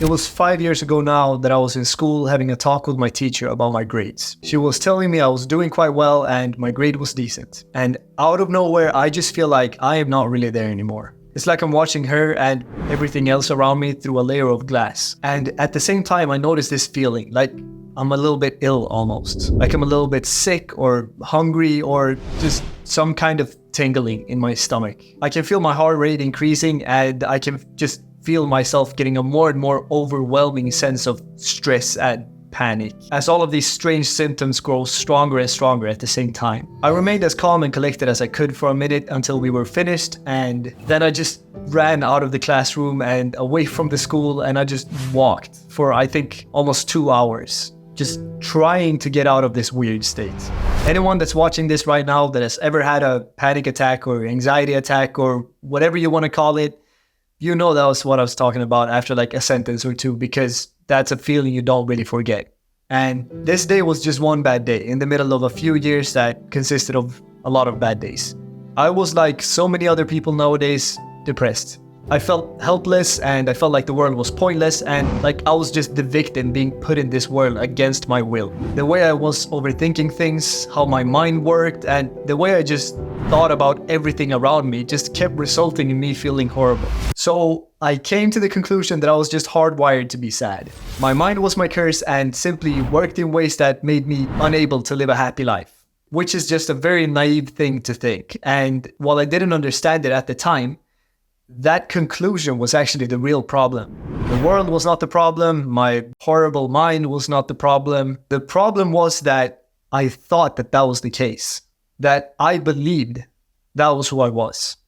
It was 5 years ago now that I was in school having a talk with my teacher about my grades. She was telling me I was doing quite well and my grade was decent. And out of nowhere, I just feel like I am not really there anymore. It's like I'm watching her and everything else around me through a layer of glass. And at the same time, I notice this feeling like I'm a little bit ill almost. Like I'm a little bit sick or hungry or just some kind of tingling in my stomach. I can feel my heart rate increasing and I can just feel myself getting a more and more overwhelming sense of stress and panic as all of these strange symptoms grow stronger and stronger at the same time. I remained as calm and collected as I could for a minute until we were finished, and then I just ran out of the classroom and away from the school, and I just walked for I think almost 2 hours, just trying to get out of this weird state. Anyone that's watching this right now that has ever had a panic attack or anxiety attack or whatever you want to call it, you know that was what I was talking about after like a sentence or two, because that's a feeling you don't really forget. And this day was just one bad day in the middle of a few years that consisted of a lot of bad days. I was like so many other people nowadays, depressed. I felt helpless and I felt like the world was pointless and like I was just the victim being put in this world against my will. The way I was overthinking things, how my mind worked, and the way I just thought about everything around me just kept resulting in me feeling horrible. So I came to the conclusion that I was just hardwired to be sad. My mind was my curse and simply worked in ways that made me unable to live a happy life, which is just a very naive thing to think. And while I didn't understand it at the time, that conclusion was actually the real problem. The world was not the problem. My horrible mind was not the problem. The problem was that I thought that that was the case, that I believed that was who I was.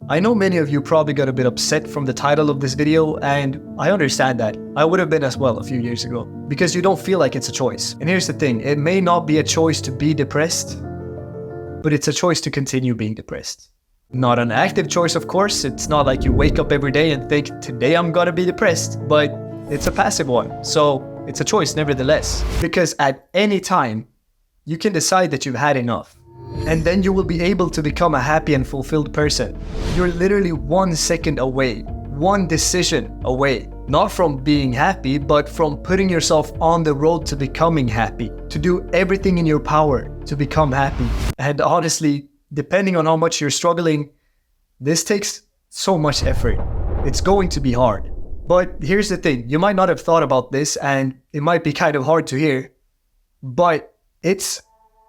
I know many of you probably got a bit upset from the title of this video, and I understand that. I would have been as well a few years ago, because you don't feel like it's a choice. And here's the thing, it may not be a choice to be depressed, but it's a choice to continue being depressed. Not an active choice, of course. It's not like you wake up every day and think, today I'm gonna be depressed, but it's a passive one. So it's a choice nevertheless, because at any time, you can decide that you've had enough. And then you will be able to become a happy and fulfilled person. You're literally 1 second away, one decision away, not from being happy, but from putting yourself on the road to becoming happy, to do everything in your power to become happy. And honestly, depending on how much you're struggling, this takes so much effort. It's going to be hard. But here's the thing, you might not have thought about this and it might be kind of hard to hear, but it's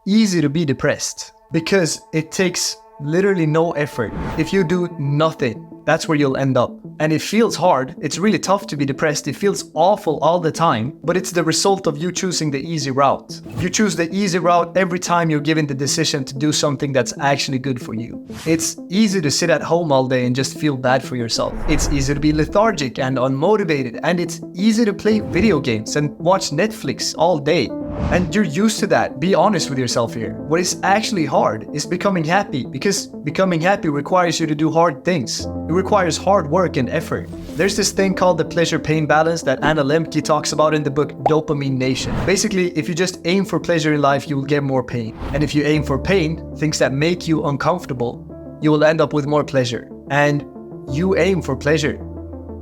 easy to be depressed because it takes literally no effort. If you do nothing, that's where you'll end up. And it feels hard. It's really tough to be depressed. It feels awful all the time, but it's the result of you choosing the easy route. You choose the easy route every time you're given the decision to do something that's actually good for you. It's easy to sit at home all day and just feel bad for yourself. It's easy to be lethargic and unmotivated, and it's easy to play video games and watch Netflix all day. And you're used to that. Be honest with yourself here. What is actually hard is becoming happy, because becoming happy requires you to do hard things. It requires hard work and effort. There's this thing called the pleasure-pain balance that Anna Lemke talks about in the book Dopamine Nation. Basically, if you just aim for pleasure in life, you will get more pain. And if you aim for pain, things that make you uncomfortable, you will end up with more pleasure. And you aim for pleasure.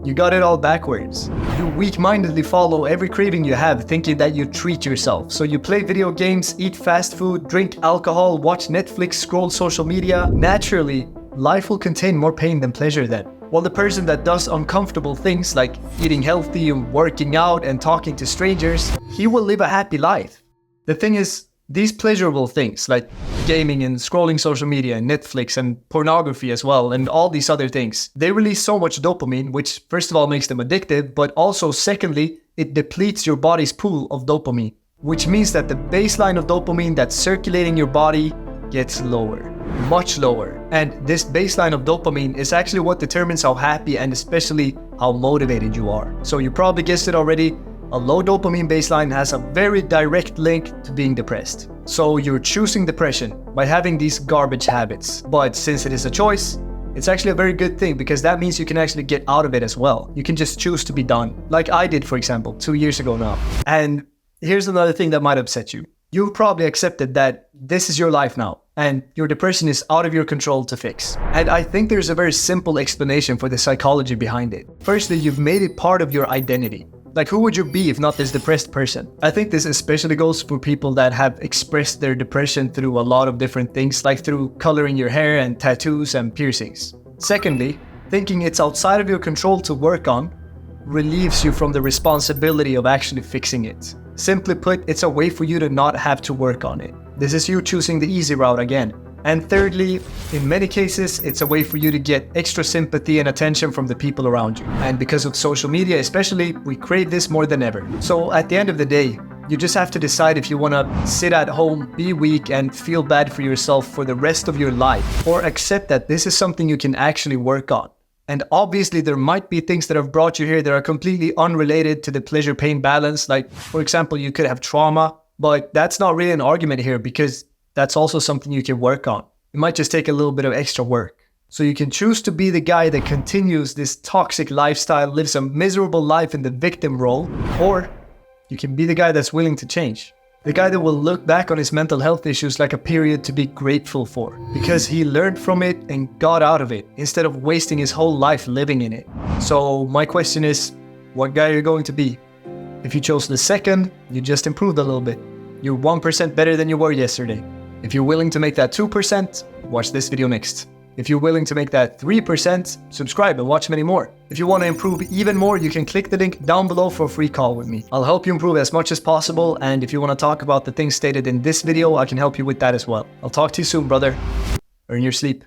You got it all backwards. You weak-mindedly follow every craving you have, thinking that you treat yourself. So you play video games, eat fast food, drink alcohol, watch Netflix, scroll social media. Naturally, life will contain more pain than pleasure then. While the person that does uncomfortable things like eating healthy and working out and talking to strangers, he will live a happy life. The thing is, these pleasurable things like gaming and scrolling social media and Netflix and pornography as well and all these other things, they release so much dopamine, which first of all makes them addictive, but also secondly, it depletes your body's pool of dopamine, which means that the baseline of dopamine that's circulating your body gets lower, much lower. And this baseline of dopamine is actually what determines how happy and especially how motivated you are. So you probably guessed it already. A low dopamine baseline has a very direct link to being depressed. So you're choosing depression by having these garbage habits. But since it is a choice, it's actually a very good thing, because that means you can actually get out of it as well. You can just choose to be done, like I did, for example, 2 years ago now. And here's another thing that might upset you. You've probably accepted that this is your life now, and your depression is out of your control to fix. And I think there's a very simple explanation for the psychology behind it. Firstly, you've made it part of your identity. Like, who would you be if not this depressed person? I think this especially goes for people that have expressed their depression through a lot of different things, like through coloring your hair and tattoos and piercings. Secondly, thinking it's outside of your control to work on relieves you from the responsibility of actually fixing it. Simply put, it's a way for you to not have to work on it. This is you choosing the easy route again. And thirdly, in many cases, it's a way for you to get extra sympathy and attention from the people around you. And because of social media especially, we crave this more than ever. So at the end of the day, you just have to decide if you want to sit at home, be weak, and feel bad for yourself for the rest of your life, or accept that this is something you can actually work on. And obviously there might be things that have brought you here that are completely unrelated to the pleasure-pain balance. Like, for example, you could have trauma, but that's not really an argument here because that's also something you can work on. It might just take a little bit of extra work. So you can choose to be the guy that continues this toxic lifestyle, lives a miserable life in the victim role, or you can be the guy that's willing to change. The guy that will look back on his mental health issues like a period to be grateful for, because he learned from it and got out of it, instead of wasting his whole life living in it. So my question is, what guy are you going to be? If you chose the second, you just improved a little bit. You're 1% better than you were yesterday. If you're willing to make that 2%, watch this video next. If you're willing to make that 3%, subscribe and watch many more. If you want to improve even more, you can click the link down below for a free call with me. I'll help you improve as much as possible, and if you want to talk about the things stated in this video, I can help you with that as well. I'll talk to you soon, brother. Earn your sleep.